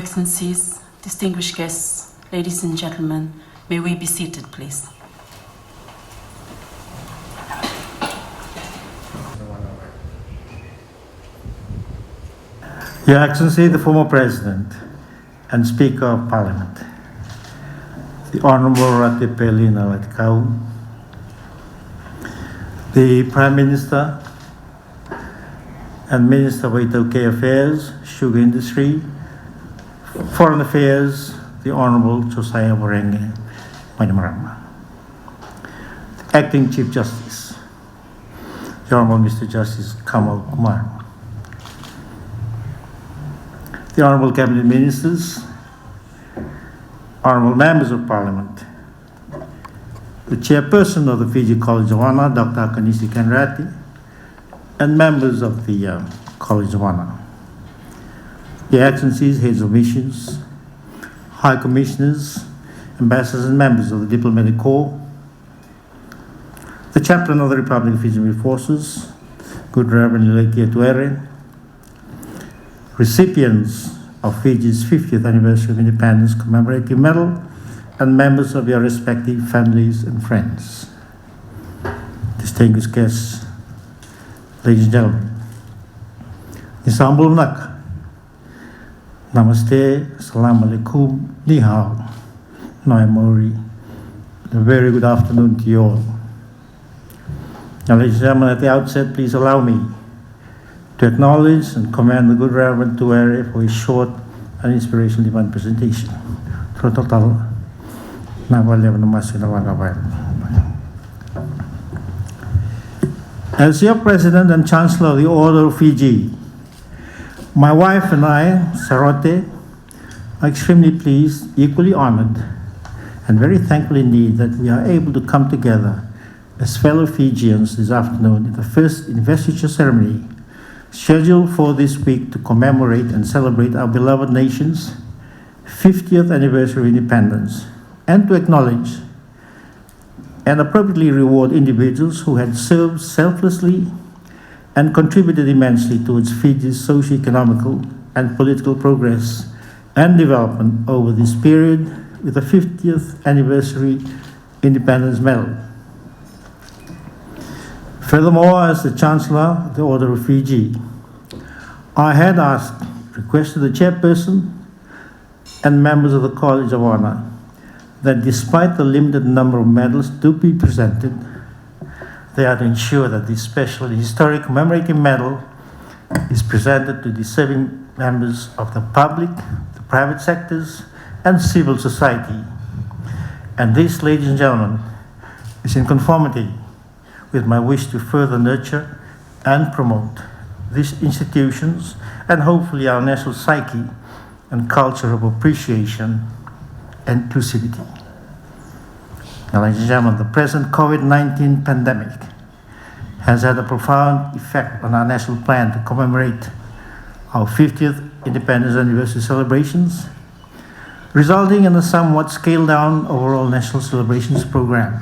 Excellencies, distinguished guests, ladies and gentlemen, may we be seated, please. Your Excellency, the former President and Speaker of Parliament, the Honourable Ret'd, the Prime Minister and Minister of Etoke Affairs, Sugar Industry, Foreign Affairs, the Honourable Josiah Warenge Manymarama, the Acting Chief Justice, the Honourable Mr. Justice Kamal Kumar, the Honourable Cabinet Ministers, Honourable Members of Parliament, the Chairperson of the Fiji College of Honour, Dr. Konrote, and members of the College of Honour, Your Excellencies, Heads of Missions, High Commissioners, Ambassadors and members of the Diplomatic Corps, the Chaplain of the Republic of Fijian Armed Forces, Good Reverend Lekia Tuere, recipients of Fiji's 50th Anniversary of Independence Commemorative Medal, and members of your respective families and friends. Distinguished guests, ladies and gentlemen, Nisambul Nak, Namaste, Assalamu Alaikum, Ni Hao, Noi Mori. A very good afternoon to you all. Now, ladies and gentlemen, at the outset, please allow me to acknowledge and commend the Good Reverend Tuere for his short and inspirational divine presentation. As your President and Chancellor of the Order of Fiji, my wife and I, Konrote, are extremely pleased, equally honored, and very thankful indeed that we are able to come together as fellow Fijians this afternoon in the first investiture ceremony scheduled for this week to commemorate and celebrate our beloved nation's 50th anniversary of independence, and to acknowledge and appropriately reward individuals who had served selflessly and contributed immensely towards Fiji's socio-economical and political progress and development over this period with the 50th anniversary Independence Medal. Furthermore, as the Chancellor of the Order of Fiji, I had requested the Chairperson and members of the College of Honour that despite the limited number of medals to be presented, they are to ensure that this special historic commemorative medal is presented to deserving members of the public, the private sectors, and civil society. And this, ladies and gentlemen, is in conformity with my wish to further nurture and promote these institutions and hopefully our national psyche and culture of appreciation and inclusivity. Now, ladies and gentlemen, the present COVID-19 pandemic has had a profound effect on our national plan to commemorate our 50th Independence Anniversary celebrations, resulting in a somewhat scaled-down overall national celebrations program.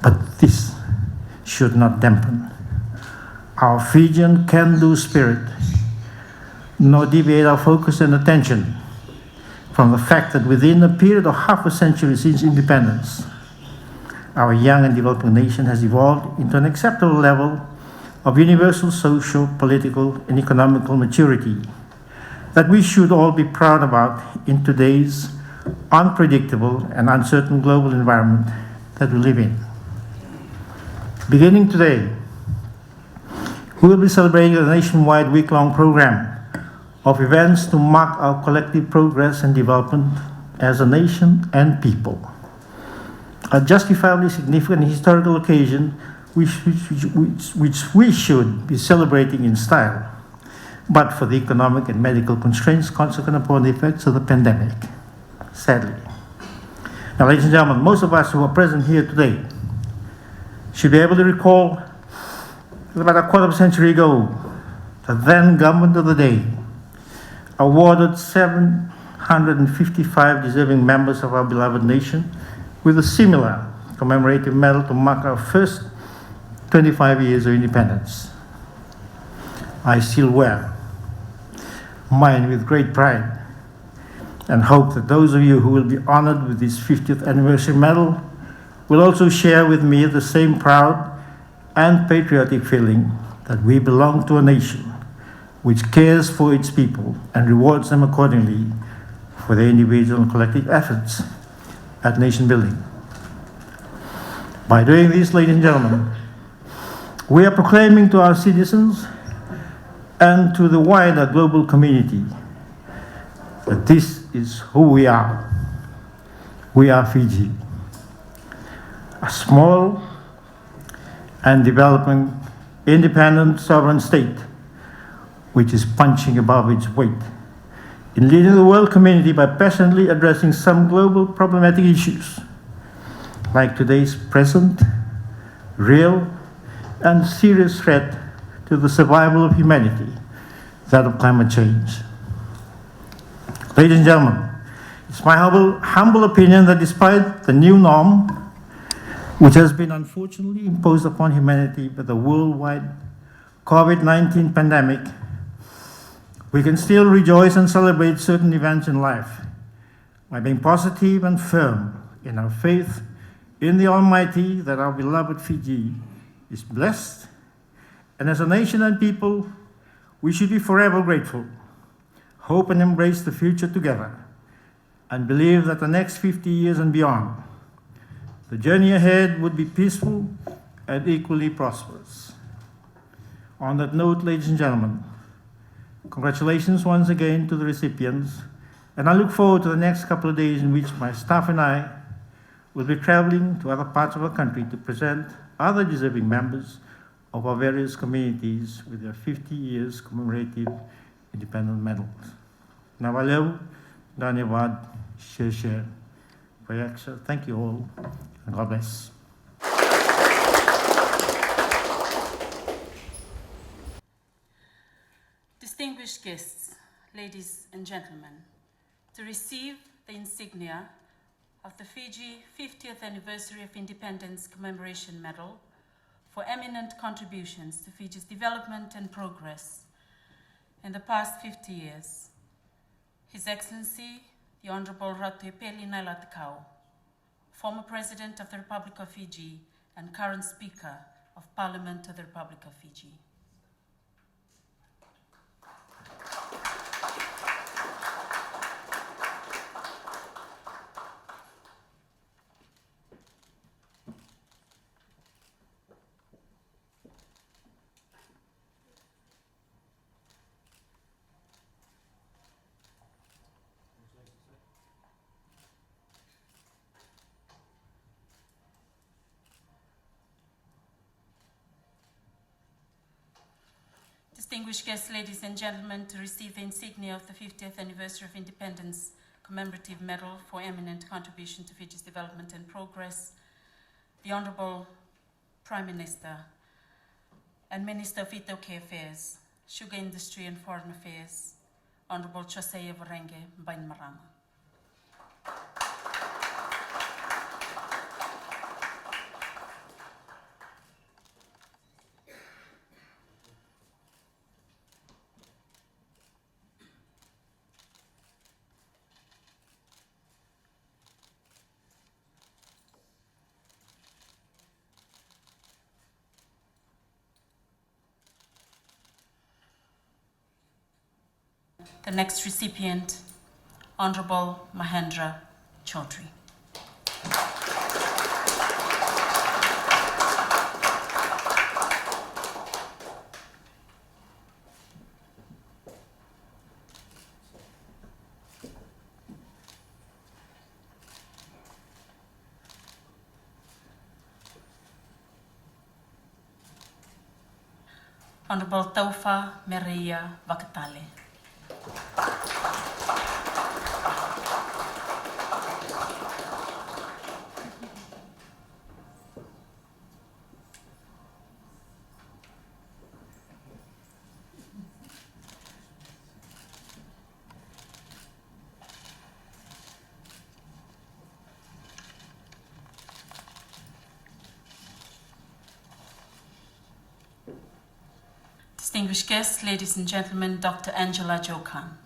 But this should not dampen our Fijian can-do spirit, nor deviate our focus and attention from the fact that within a period of half a century since independence, our young and developing nation has evolved into an acceptable level of universal social, political, and economical maturity that we should all be proud about in today's unpredictable and uncertain global environment that we live in. Beginning today, we will be celebrating a nationwide week-long program of events to mark our collective progress and development as a nation and people. A justifiably significant historical occasion which we should be celebrating in style, but for the economic and medical constraints consequent upon the effects of the pandemic, sadly. Now, ladies and gentlemen, most of us who are present here today should be able to recall about a quarter of a century ago, the then government of the day awarded 755 deserving members of our beloved nation with a similar commemorative medal to mark our first 25 years of independence. I still wear mine with great pride and hope that those of you who will be honored with this 50th anniversary medal will also share with me the same proud and patriotic feeling that we belong to a nation which cares for its people and rewards them accordingly for their individual and collective efforts at nation building. By doing this, ladies and gentlemen, we are proclaiming to our citizens and to the wider global community that this is who we are. We are Fiji, a small and developing independent sovereign state which is punching above its weight in leading the world community by passionately addressing some global problematic issues like today's present, real, and serious threat to the survival of humanity, that of climate change. Ladies and gentlemen, it's my humble opinion that despite the new norm, which has been unfortunately imposed upon humanity by the worldwide COVID-19 pandemic, we can still rejoice and celebrate certain events in life by being positive and firm in our faith in the Almighty that our beloved Fiji is blessed, and as a nation and people, we should be forever grateful, hope and embrace the future together, and believe that the next 50 years and beyond, the journey ahead would be peaceful and equally prosperous. On that note, ladies and gentlemen, congratulations once again to the recipients, and I look forward to the next couple of days in which my staff and I will be traveling to other parts of our country to present other deserving members of our various communities with their 50 years commemorative independent medals. Navaleu, Dhanyavad, Share, Vayaksha. Thank you all, and God bless. Distinguished guests, ladies and gentlemen, to receive the insignia of the Fiji 50th Anniversary of Independence Commemoration Medal for eminent contributions to Fiji's development and progress in the past 50 years, His Excellency, the Honorable Ret'd former President of the Republic of Fiji and current Speaker of Parliament of the Republic of Fiji. Distinguished guests, ladies and gentlemen, to receive the insignia of the 50th Anniversary of Independence Commemorative Medal for eminent contribution to Fiji's development and progress, the Honorable Prime Minister and Minister of Itoke Affairs, Sugar Industry and Foreign Affairs, Honorable Jose Vorenge Bainimarama. The next recipient, Honorable Mahendra Chaudhry. Honorable Taufa Mereia Vakatale. Distinguished guests, ladies and gentlemen, Dr. Angela Jokan.